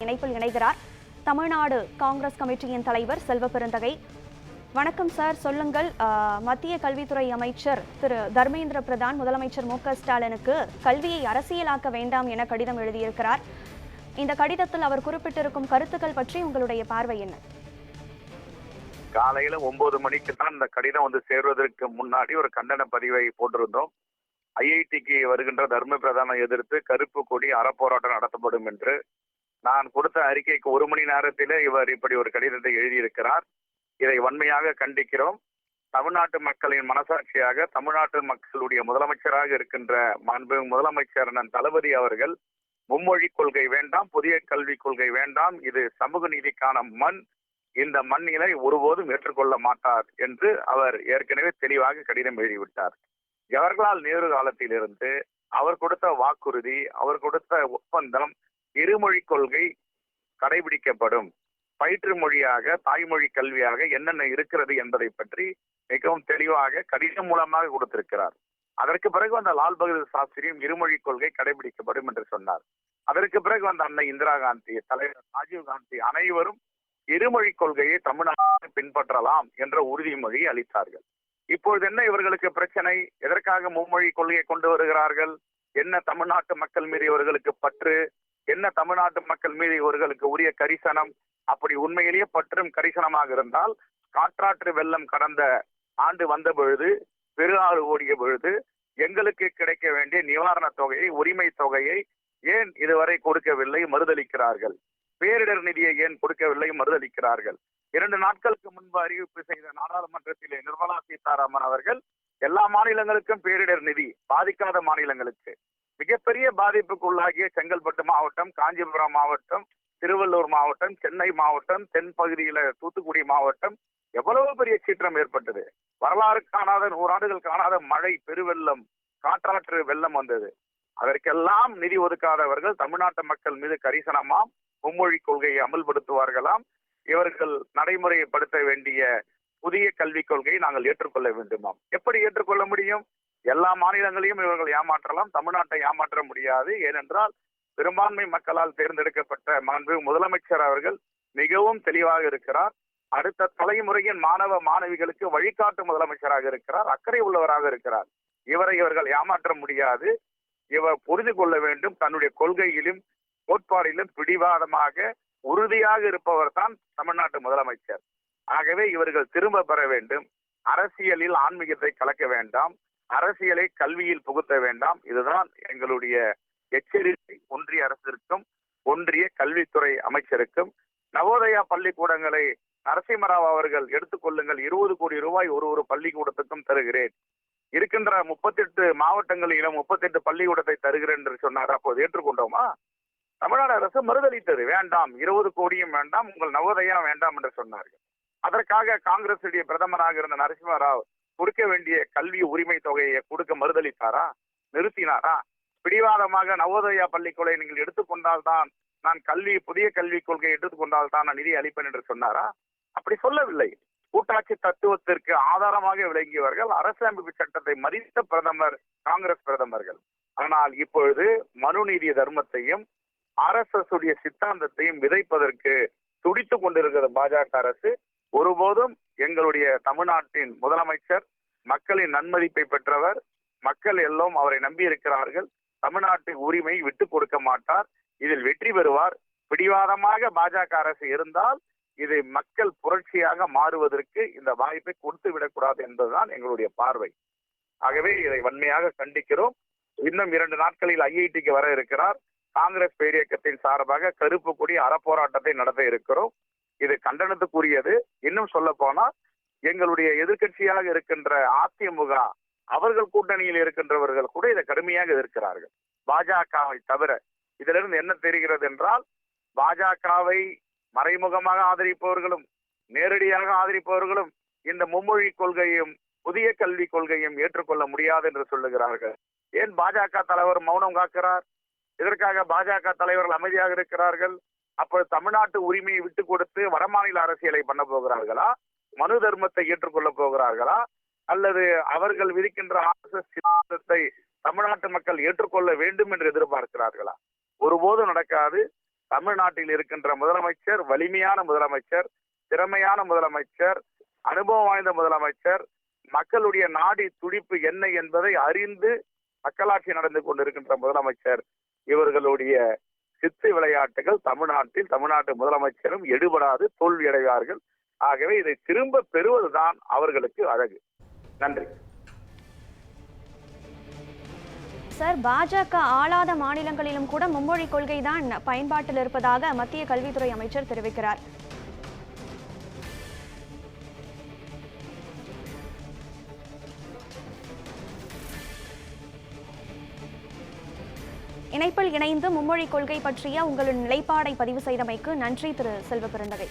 இணைப்பில் இணைகிறார் தமிழ்நாடு காங்கிரஸ் கமிட்டியின் தலைவர் செல்வ பெருந்தகை. வணக்கம் சார், சொல்லுங்கள். மத்திய கல்வித்துறை அமைச்சர் திரு தர்மேந்திர பிரதான் முதலமைச்சர் மு க ஸ்டாலினுக்கு கல்வியை அரசியலாக்க வேண்டாம் என கடிதம் எழுதியிருக்கிறார். இந்த கடிதத்தில் அவர் குறிப்பிட்டிருக்கும் கருத்துக்கள் பற்றி உங்களுடைய பார்வை என்ன? காலையில 9 மணிக்கு தான் இந்த கடிதம் வந்து சேர்வதற்கு முன்னாடி ஒரு கண்டன பதிவை போட்டிருந்தோம். ஐஐடிக்கு வருகின்ற தர்ம பிரதானை எதிர்த்து கருப்பு கொடி அறப்போராட்டம் நடத்தப்படும் என்று நான் கொடுத்த அறிக்கைக்கு 1 மணி நேரத்திலே இவர் இப்படி ஒரு கடிதத்தை எழுதியிருக்கிறார். இதை வன்மையாக கண்டிக்கிறோம். தமிழ்நாட்டு மக்களின் மனசாட்சியாக தமிழ்நாட்டு மக்களுடைய முதலமைச்சராக இருக்கின்ற மாண்பு முதலமைச்சர் தளபதி அவர்கள் மும்மொழி கொள்கை வேண்டாம், புதிய கல்விக் கொள்கை வேண்டாம், இது சமூக நீதிக்கான மண், இந்த மண்ணிலை ஒருபோதும் ஏற்றுக்கொள்ள மாட்டார் என்று அவர் ஏற்கனவே தெளிவாக கடிதம் எழுதிவிட்டார். ஜவஹர்லால் நேரு காலத்திலிருந்து அவர் கொடுத்த வாக்குறுதி, அவர் கொடுத்த ஒப்பந்தம், இருமொழி கொள்கை கடைபிடிக்கப்படும், பயிற்று மொழியாக தாய்மொழி கல்வியாக என்னென்ன இருக்கிறது என்பதை பற்றி மிகவும் தெளிவாக கடிதம் மூலமாக கொடுத்திருக்கிறார். அதற்கு பிறகு வந்த லால் பகதூர் சாஸ்திரியும் இருமொழி கொள்கை கடைபிடிக்கப்படும் என்று சொன்னார். அதற்கு பிறகு வந்த அன்னை இந்திரா காந்தி, தலைவர் ராஜீவ் காந்தி அனைவரும் இருமொழி கொள்கையை தமிழ்நாட்டில் பின்பற்றலாம் என்ற உறுதிமொழி அளித்தார்கள். இப்பொழுது என்ன இவர்களுக்கு பிரச்சனை? எதற்காக மும்மொழி கொள்கையை கொண்டு வருகிறார்கள்? என்ன தமிழ்நாட்டு மக்கள் மீது இவர்களுக்கு பற்று? என்ன தமிழ்நாட்டு மக்கள் மீது இவர்களுக்கு உரிய கரிசனம்? அப்படி உண்மையிலேயே பற்றும் கரிசனமாக இருந்தால் காற்றாற்று வெள்ளம் கடந்த ஆண்டு வந்த பொழுது, பெருஆறு ஓடிய பொழுது எங்களுக்கு கிடைக்க வேண்டிய நிவாரண தொகையை, உரிமை தொகையை ஏன் இதுவரை கொடுக்கவில்லை, மறுதளிக்கிறார்கள்? பேரிடர் நிதியை ஏன் கொடுக்கவில்லை, மறுதளிக்கிறார்கள்? 2 நாட்களுக்கு முன்பு அறிவிப்பு செய்த நாடாளுமன்றத்திலே நிர்மலா சீதாராமன் அவர்கள் எல்லா மாநிலங்களுக்கும் பேரிடர் நிதி, பாதிக்காத மாநிலங்களுக்கு, மிகப்பெரிய பாதிப்புக்குள்ளாகிய செங்கல்பட்டு மாவட்டம், காஞ்சிபுரம் மாவட்டம், திருவள்ளூர் மாவட்டம், சென்னை மாவட்டம், தென் பகுதியில தூத்துக்குடி மாவட்டம், எவ்வளவு பெரிய சீற்றம் ஏற்பட்டது. வரலாறு காணாத, 100 ஆண்டுகள் காணாத மழை, பெருவெள்ளம், காற்றாற்று வெள்ளம் வந்தது. அதற்கெல்லாம் நிதி ஒதுக்காதவர்கள் தமிழ்நாட்டு மக்கள் மீது கரிசனமாம் மும்மொழி கொள்கையை அமல்படுத்துவார்களாம். இவர்கள் நடைமுறைப்படுத்த வேண்டிய புதிய கல்விக் கொள்கையை நாங்கள் ஏற்றுக்கொள்ள வேண்டுமாம். எப்படி ஏற்றுக்கொள்ள முடியும்? எல்லா மாநிலங்களையும் இவர்கள் ஏமாற்றலாம், தமிழ்நாட்டை ஏமாற்ற முடியாது. ஏனென்றால் பெரும்பான்மை மக்களால் தேர்ந்தெடுக்கப்பட்ட மாண்பு முதலமைச்சர் அவர்கள் மிகவும் தெளிவாக இருக்கிறார். அடுத்த தலைமுறையின் மாணவ மாணவிகளுக்கு வழிகாட்டு முதலமைச்சராக இருக்கிறார், அக்கறை உள்ளவராக இருக்கிறார். இவரை இவர்கள் ஏமாற்ற முடியாது. இவர் புரிந்து கொள்ள வேண்டும், தன்னுடைய கொள்கையிலும் கோட்பாடிலும் பிடிவாதமாக உறுதியாக இருப்பவர் தான் தமிழ்நாட்டு முதலமைச்சர். ஆகவே இவர்கள் திரும்ப பெற வேண்டும். அரசியலில் ஆன்மீகத்தை கலக்க வேண்டாம், அரசியலை கல்வியில் புகுத்த வேண்டாம். இதுதான் எங்களுடைய எச்சரிக்கை ஒன்றிய அரசிற்கும் ஒன்றிய கல்வித்துறை அமைச்சருக்கும். நவோதயா பள்ளிக்கூடங்களை நரசிம்மராவ் அவர்கள் எடுத்துக்கொள்ளுங்கள், 20 கோடி ரூபாய் ஒரு பள்ளிக்கூடத்துக்கும் தருகிறேன், இருக்கின்ற 38 மாவட்டங்களிலும் 38 பள்ளிக்கூடத்தை தருகிறேன் என்று சொன்னார். அப்போது ஏற்றுக்கொண்டோமா? தமிழ்நாடு அரசு மறுதளித்தது. வேண்டாம், 20 கோடியும் வேண்டாம், உங்கள் நவோதயா வேண்டாம் என்று சொன்னார்கள். அதற்காக காங்கிரசுடைய பிரதமராக இருந்த நரசிம்மராவ் கொடுக்க வேண்டிய கல்வி உரிமை தொகையை கொடுக்க மறுதளித்தாரா? நிறுத்தினாரா? பிடிவாதமாக நவோதயா பள்ளிக்கூடை நீங்கள் எடுத்துக்கொண்டால்தான் நான் புதிய கல்விக் கொள்கையை எடுத்துக்கொண்டால் தான் நான் நிதி அளிப்பேன் என்று சொன்னாரா? அப்படி சொல்லவில்லை. கூட்டாட்சி தத்துவத்திற்கு ஆதாரமாக விளங்கியவர்கள், அரசியலமைப்பு சட்டத்தை மதித்த பிரதமர், காங்கிரஸ் பிரதமர்கள். ஆனால் இப்பொழுது மனுநீதி தர்மத்தையும் RSS உடைய சித்தாந்தத்தையும் விதைப்பதற்கு துடித்துக் கொண்டிருக்கிற பாஜக அரசு ஒருபோதும் எங்களுடைய தமிழ்நாட்டின் முதலமைச்சர் மக்களின் நன்மதிப்பை பெற்றவர், மக்கள் எல்லாம் அவரை நம்பி இருக்கிறார்கள், தமிழ்நாட்டின் உரிமை விட்டுக் கொடுக்க மாட்டார், இதில் வெற்றி பெறுவார். பிடிவாதமாக பாஜக அரசு இருந்தால் இது மக்கள் புரட்சியாக மாறுவதற்கு இந்த வாய்ப்பை கொடுத்து விடக்கூடாது என்பதுதான் எங்களுடைய பார்வை. ஆகவே இதை வன்மையாக கண்டிக்கிறோம். இன்னும் 2 நாட்களில் ஐஐடிக்கு வர இருக்கிறார். காங்கிரஸ் பேரியக்கத்தின் சார்பாக கருப்பு கொடி அறப்போராட்டத்தை நடத்த இருக்கிறோம். இது கண்டனத்துக்குரியது. இன்னும் சொல்ல போனால் எங்களுடைய எதிர்கட்சியாக இருக்கின்ற அதிமுக, அவர்கள் கூட்டணியில் இருக்கின்றவர்கள் கூட இதை கடுமையாக எதிர்க்கிறார்கள், பாஜகவை தவிர. இதிலிருந்து என்ன தெரிகிறது என்றால், பாஜகவை மறைமுகமாக ஆதரிப்பவர்களும் நேரடியாக ஆதரிப்பவர்களும் இந்த மும்மொழி கொள்கையும் புதிய கல்விக் கொள்கையும் ஏற்றுக்கொள்ள முடியாது என்று சொல்லுகிறார்கள். ஏன் பாஜக தலைவர் மௌனம் காக்கிறார்? இதற்காக பாஜக தலைவர்கள் அமைதியாக இருக்கிறார்கள். அப்போது தமிழ்நாட்டு உரிமையை விட்டுக் கொடுத்து வடமாநில அரசியலை பண்ண போகிறார்களா? மனு தர்மத்தை ஏற்றுக்கொள்ள போகிறார்களா? அல்லது அவர்கள் விதிக்கின்ற RSS சித்தாந்தத்தை தமிழ்நாட்டு மக்கள் ஏற்றுக்கொள்ள வேண்டும் என்று எதிர்பார்க்கிறார்களா? ஒருபோதும் நடக்காது. தமிழ்நாட்டில் இருக்கின்ற முதலமைச்சர் வலிமையான முதலமைச்சர், திறமையான முதலமைச்சர், அனுபவம் வாய்ந்த முதலமைச்சர், மக்களுடைய நாடி துடிப்பு என்ன என்பதை அறிந்து மக்களாட்சி நடந்து கொண்டிருக்கின்ற முதலமைச்சர். இவர்களுடைய சித்து விளையாட்டுகள் தமிழ்நாட்டு முதலமைச்சரும் எடுபடாது, தோல்வியடைவார்கள். ஆகவே இதை திரும்ப பெறுவதுதான் அவர்களுக்கு அழகு. நன்றி சார். பாஜக ஆளாத மாநிலங்களிலும் கூட மும்மொழி கொள்கை தான் பயன்பாட்டில் இருப்பதாக மத்திய கல்வித்துறை அமைச்சர் தெரிவிக்கிறார். இணைப்பில் இணைந்து மும்மொழி கொள்கை பற்றிய உங்களின் நிலைப்பாடை பதிவு செய்தமைக்கு நன்றி திரு செல்வ பெருந்தகை.